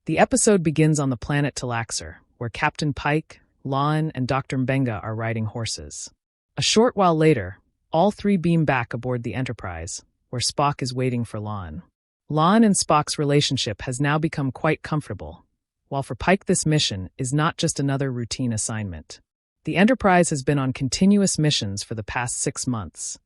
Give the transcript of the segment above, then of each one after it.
The episode begins on the planet Talaxor, where Captain Pike, Lon, and Dr. Mbenga are riding horses. A short while later, all three beam back aboard the Enterprise, where Spock is waiting for Lon. Lon and Spock's relationship has now become quite comfortable, while for Pike this mission is not just another routine assignment. The Enterprise has been on continuous missions for the past 6 months,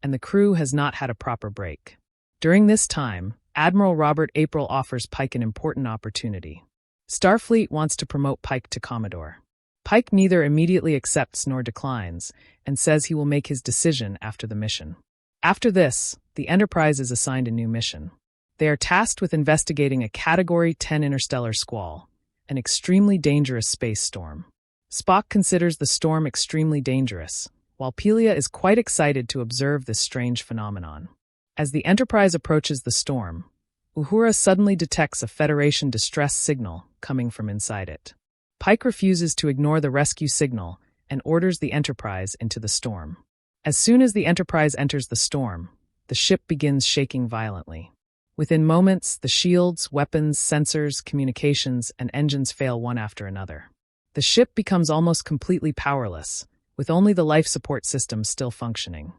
and the crew has not had a proper break. During this time, Admiral Robert April offers Pike an important opportunity. Starfleet wants to promote Pike to Commodore. Pike neither immediately accepts nor declines, and says he will make his decision after the mission. After this, the Enterprise is assigned a new mission. They are tasked with investigating a Category 10 interstellar squall, an extremely dangerous space storm. Spock considers the storm extremely dangerous, while Pelia is quite excited to observe this strange phenomenon. As the Enterprise approaches the storm, Uhura suddenly detects a Federation distress signal coming from inside it. Pike refuses to ignore the rescue signal and orders the Enterprise into the storm. As soon as the Enterprise enters the storm, the ship begins shaking violently. Within moments, the shields, weapons, sensors, communications, and engines fail one after another. The ship becomes almost completely powerless, with only the life support systems still functioning.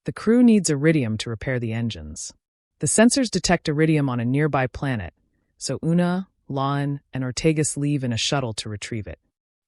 The crew needs iridium to repair the engines. The sensors detect iridium on a nearby planet, so Una, Lon, and Ortegas leave in a shuttle to retrieve it.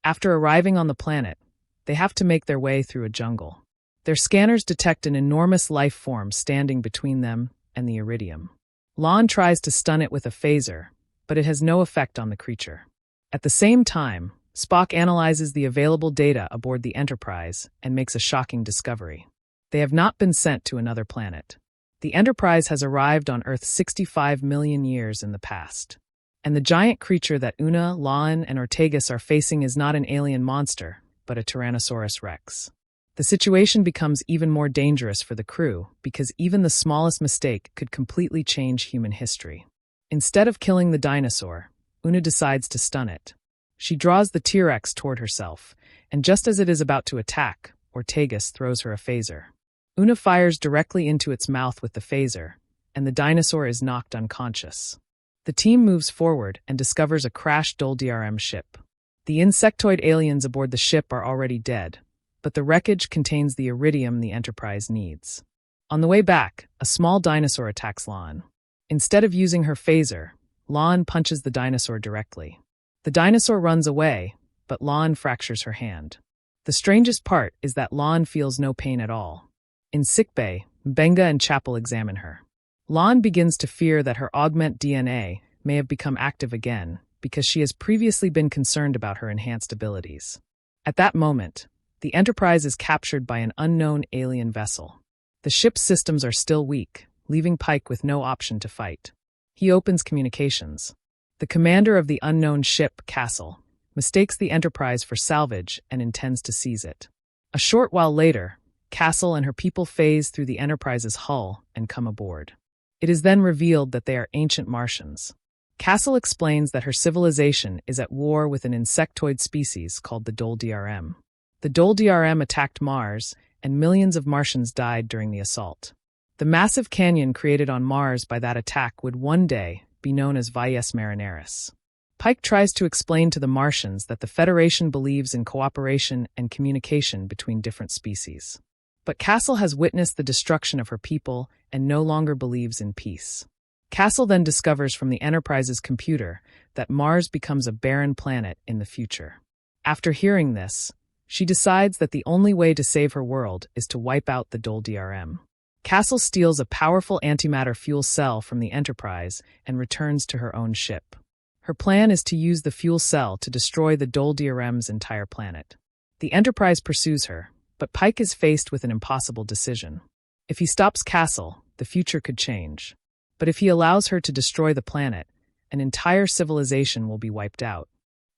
After arriving on the planet, they have to make their way through a jungle. Their scanners detect an enormous life form standing between them and the iridium. Lon tries to stun it with a phaser, but it has no effect on the creature. At the same time, Spock analyzes the available data aboard the Enterprise and makes a shocking discovery. They have not been sent to another planet. The Enterprise has arrived on Earth 65 million years in the past. And the giant creature that Una, Lon, and Ortegas are facing is not an alien monster, but a Tyrannosaurus Rex. The situation becomes even more dangerous for the crew because even the smallest mistake could completely change human history. Instead of killing the dinosaur, Una decides to stun it. She draws the T-Rex toward herself, and just as it is about to attack, Ortegas throws her a phaser. Una fires directly into its mouth with the phaser, and the dinosaur is knocked unconscious. The team moves forward and discovers a crashed Dol'Drm ship. The insectoid aliens aboard the ship are already dead, but the wreckage contains the iridium the Enterprise needs. On the way back, a small dinosaur attacks Lon. Instead of using her phaser, Lon punches the dinosaur directly. The dinosaur runs away, but Lon fractures her hand. The strangest part is that Lon feels no pain at all. In sickbay, Mbenga and Chapel examine her. Lon begins to fear that her augment DNA may have become active again because she has previously been concerned about her enhanced abilities. At that moment, the Enterprise is captured by an unknown alien vessel. The ship's systems are still weak, leaving Pike with no option to fight. He opens communications. The commander of the unknown ship, Castle, mistakes the Enterprise for salvage and intends to seize it. A short while later, Castle and her people phase through the Enterprise's hull and come aboard. It is then revealed that they are ancient Martians. Castle explains that her civilization is at war with an insectoid species called the Dol'Drm. The Dol'Drm attacked Mars, and millions of Martians died during the assault. The massive canyon created on Mars by that attack would one day be known as Valles Marineris. Pike tries to explain to the Martians that the Federation believes in cooperation and communication between different species. But Castle has witnessed the destruction of her people and no longer believes in peace. Castle then discovers from the Enterprise's computer that Mars becomes a barren planet in the future. After hearing this, she decides that the only way to save her world is to wipe out the Dol'Drm. Castle steals a powerful antimatter fuel cell from the Enterprise and returns to her own ship. Her plan is to use the fuel cell to destroy the Dol'Drm's entire planet. The Enterprise pursues her, but Pike is faced with an impossible decision. If he stops Castle, the future could change. But if he allows her to destroy the planet, an entire civilization will be wiped out.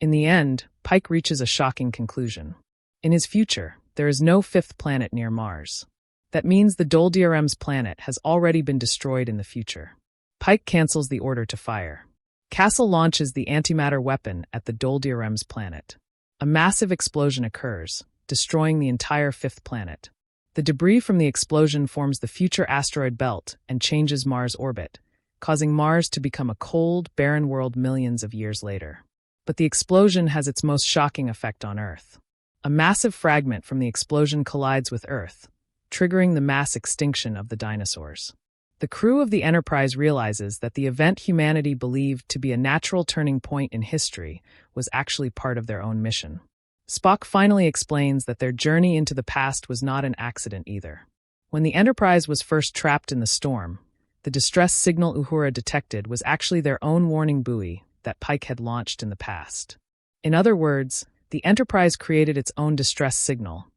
In the end, Pike reaches a shocking conclusion. In his future, there is no fifth planet near Mars. That means the Dol'Drm's planet has already been destroyed in the future. Pike cancels the order to fire. Castle launches the antimatter weapon at the Dol'Drm's planet. A massive explosion occurs, destroying the entire fifth planet. The debris from the explosion forms the future asteroid belt and changes Mars' orbit, causing Mars to become a cold, barren world millions of years later. But the explosion has its most shocking effect on Earth. A massive fragment from the explosion collides with Earth, triggering the mass extinction of the dinosaurs. The crew of the Enterprise realizes that the event humanity believed to be a natural turning point in history was actually part of their own mission. Spock finally explains that their journey into the past was not an accident either. When the Enterprise was first trapped in the storm, the distress signal Uhura detected was actually their own warning buoy that Pike had launched in the past. In other words, the Enterprise created its own distress signal,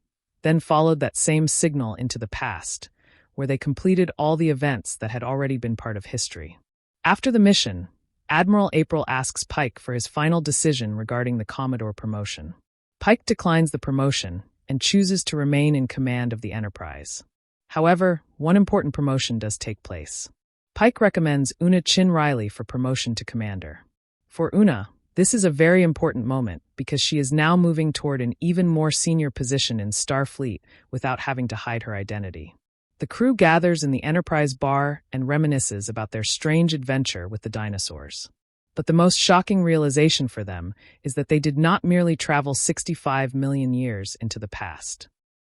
then followed that same signal into the past, where they completed all the events that had already been part of history. After the mission, Admiral April asks Pike for his final decision regarding the Commodore promotion. Pike declines the promotion and chooses to remain in command of the Enterprise. However, one important promotion does take place. Pike recommends Una Chin Riley for promotion to commander. For Una, this is a very important moment because she is now moving toward an even more senior position in Starfleet without having to hide her identity. The crew gathers in the Enterprise bar and reminisces about their strange adventure with the dinosaurs. But the most shocking realization for them is that they did not merely travel 65 million years into the past.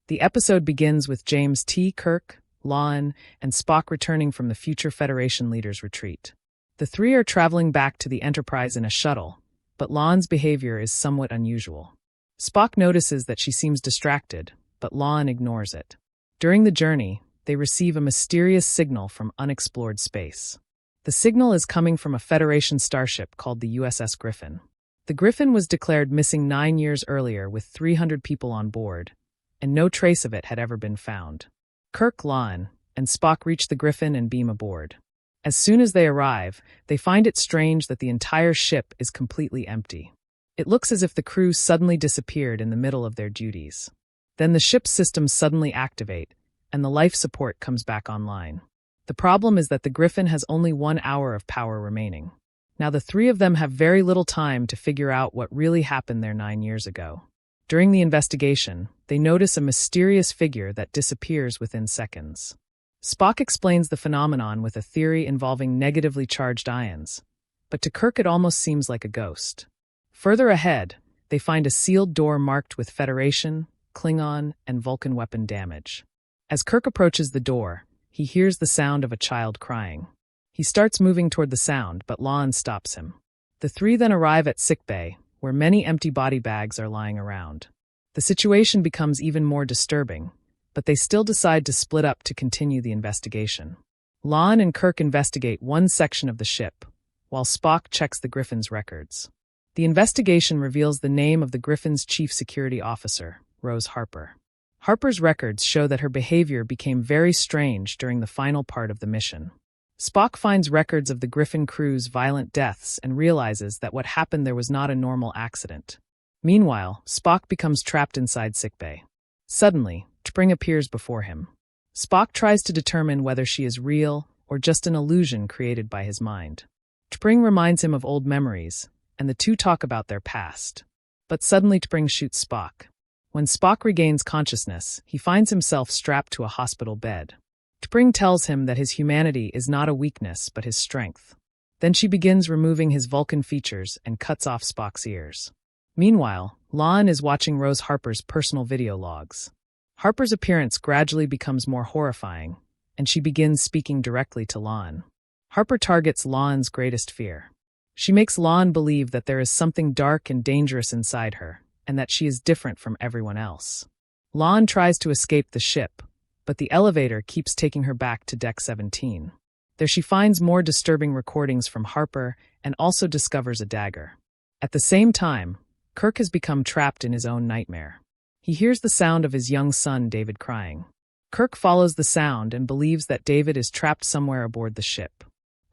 The episode begins with James T. Kirk, La'an, and Spock returning from the future Federation leaders' retreat. The three are traveling back to the Enterprise in a shuttle, but La'an's behavior is somewhat unusual. Spock notices that she seems distracted, but La'an ignores it. During the journey, they receive a mysterious signal from unexplored space. The signal is coming from a Federation starship called the USS Griffin. The Griffin was declared missing 9 years earlier with 300 people on board, and no trace of it had ever been found. Kirk, La'an, and Spock reach the Griffin and beam aboard. As soon as they arrive, they find it strange that the entire ship is completely empty. It looks as if the crew suddenly disappeared in the middle of their duties. Then the ship's systems suddenly activate, and the life support comes back online. The problem is that the Griffin has only 1 hour of power remaining. Now the three of them have very little time to figure out what really happened there 9 years ago. During the investigation, they notice a mysterious figure that disappears within seconds. Spock explains the phenomenon with a theory involving negatively charged ions, but to Kirk it almost seems like a ghost. Further ahead, they find a sealed door marked with Federation, Klingon, and Vulcan weapon damage. As Kirk approaches the door, he hears the sound of a child crying. He starts moving toward the sound, but La'an stops him. The three then arrive at sickbay, where many empty body bags are lying around. The situation becomes even more disturbing, but they still decide to split up to continue the investigation. La'an and Kirk investigate one section of the ship, while Spock checks the Griffin's records. The investigation reveals the name of the Griffin's chief security officer, Rose Harper. Harper's records show that her behavior became very strange during the final part of the mission. Spock finds records of the Griffin crew's violent deaths and realizes that what happened there was not a normal accident. Meanwhile, Spock becomes trapped inside sickbay. Suddenly, T'Pring appears before him. Spock tries to determine whether she is real or just an illusion created by his mind. T'Pring reminds him of old memories, and the two talk about their past. But suddenly T'Pring shoots Spock. When Spock regains consciousness, he finds himself strapped to a hospital bed. T'Pring tells him that his humanity is not a weakness but his strength. Then she begins removing his Vulcan features and cuts off Spock's ears. Meanwhile, La'an is watching Rose Harper's personal video logs. Harper's appearance gradually becomes more horrifying, and she begins speaking directly to La'an. Harper targets La'an's greatest fear. She makes La'an believe that there is something dark and dangerous inside her, and that she is different from everyone else. La'an tries to escape the ship, but the elevator keeps taking her back to Deck 17. There she finds more disturbing recordings from Harper and also discovers a dagger. At the same time, Kirk has become trapped in his own nightmare. He hears the sound of his young son David crying. Kirk follows the sound and believes that David is trapped somewhere aboard the ship.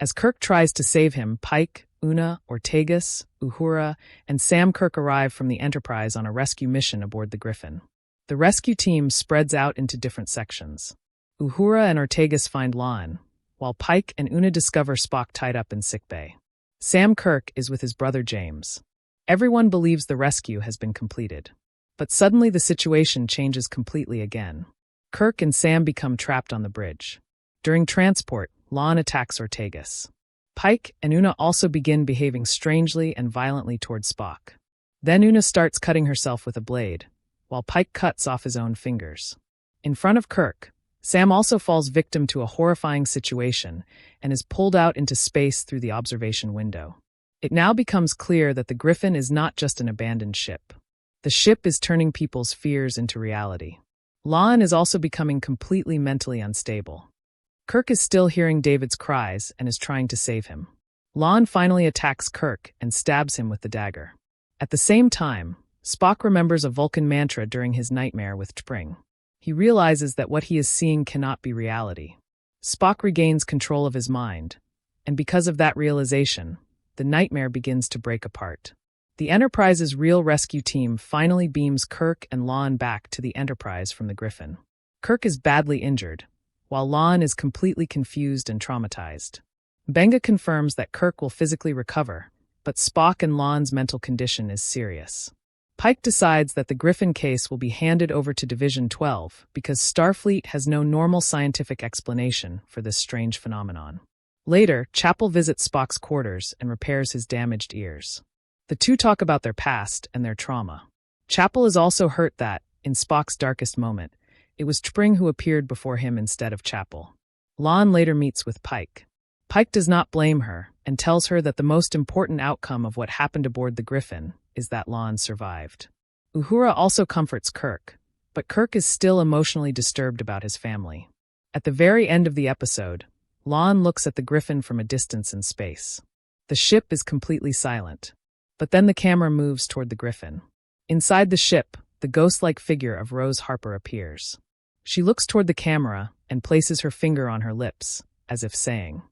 As Kirk tries to save him, Pike, Una, Ortegas, Uhura, and Sam Kirk arrive from the Enterprise on a rescue mission aboard the Griffin. The rescue team spreads out into different sections. Uhura and Ortegas find La'an, while Pike and Una discover Spock tied up in sickbay. Sam Kirk is with his brother James. Everyone believes the rescue has been completed. But suddenly the situation changes completely again. Kirk and Sam become trapped on the bridge. During transport, La'an attacks Ortegas. Pike and Una also begin behaving strangely and violently toward Spock. Then Una starts cutting herself with a blade, while Pike cuts off his own fingers. In front of Kirk, Sam also falls victim to a horrifying situation and is pulled out into space through the observation window. It now becomes clear that the Griffin is not just an abandoned ship. The ship is turning people's fears into reality. Lon is also becoming completely mentally unstable. Kirk is still hearing David's cries and is trying to save him. Lon finally attacks Kirk and stabs him with the dagger. At the same time, Spock remembers a Vulcan mantra during his nightmare with T'Pring. He realizes that what he is seeing cannot be reality. Spock regains control of his mind, and because of that realization, the nightmare begins to break apart. The Enterprise's real rescue team finally beams Kirk and Lon back to the Enterprise from the Griffin. Kirk is badly injured, while Lon is completely confused and traumatized. Benga confirms that Kirk will physically recover, but Spock and Lon's mental condition is serious. Pike decides that the Griffin case will be handed over to Division 12 because Starfleet has no normal scientific explanation for this strange phenomenon. Later, Chapel visits Spock's quarters and repairs his damaged ears. The two talk about their past and their trauma. Chapel is also hurt that, in Spock's darkest moment, it was T'Pring who appeared before him instead of Chapel. Lon later meets with Pike. Pike does not blame her and tells her that the most important outcome of what happened aboard the Griffin is that Lon survived. Uhura also comforts Kirk, but Kirk is still emotionally disturbed about his family. At the very end of the episode, Lon looks at the Griffin from a distance in space. The ship is completely silent, but then the camera moves toward the Griffin. Inside the ship, the ghost-like figure of Rose Harper appears. She looks toward the camera and places her finger on her lips, as if saying,